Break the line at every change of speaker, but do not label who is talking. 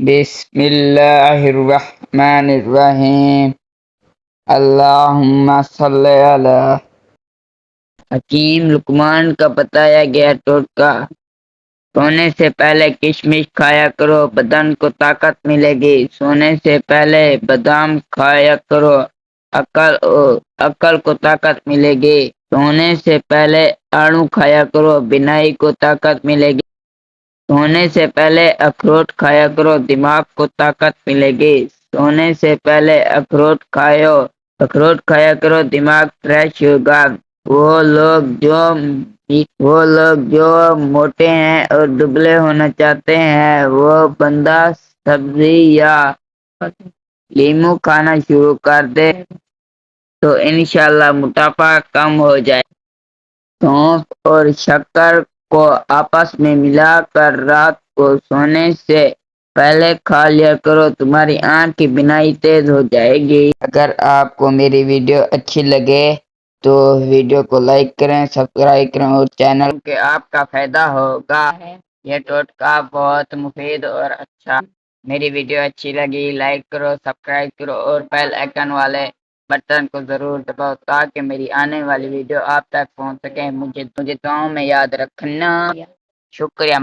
بسم اللہ الرحمن الرحیم اللہم صلی علی حکیم لقمان کا بتایا گیا ٹوٹکا۔ سونے سے پہلے کشمش کھایا کرو، بدن کو طاقت ملے گی۔ سونے سے پہلے بادام کھایا کرو، عقل کو طاقت ملے گی۔ سونے سے پہلے آڑو کھایا کرو، بینائی کو طاقت ملے گی۔ سونے سے پہلے اخروٹ کھایا کرو، دماغ کو طاقت ملے گی۔ سونے سے پہلے اخروٹ کھایا کرو، دماغ فریش ہوگا۔ وہ لوگ جو موٹے ہیں اور دبلے ہونا چاہتے ہیں وہ بندہ سبزی یا لیمو کھانا شروع کر دے تو انشاءاللہ موٹاپا کم ہو جائے۔ سونف اور شکر کو آپس میں ملا کر رات کو سونے سے پہلے کھا لیا کرو، تمہاری آنکھ کی بینائی تیز ہو جائے گی۔ اگر آپ کو میری ویڈیو اچھی لگے تو ویڈیو کو لائک کریں، سبسکرائب کریں اور چینل کے آپ کا فائدہ ہوگا۔ یہ ٹوٹکا بہت مفید اور اچھا۔ میری ویڈیو اچھی لگی لائک کرو، سبسکرائب کرو اور بیل آئیکن والے بٹن کو ضرور دباؤ تاکہ میری آنے والی ویڈیو آپ تک پہنچ سکے۔ مجھے دعاؤں میں یاد رکھنا۔ شکریہ۔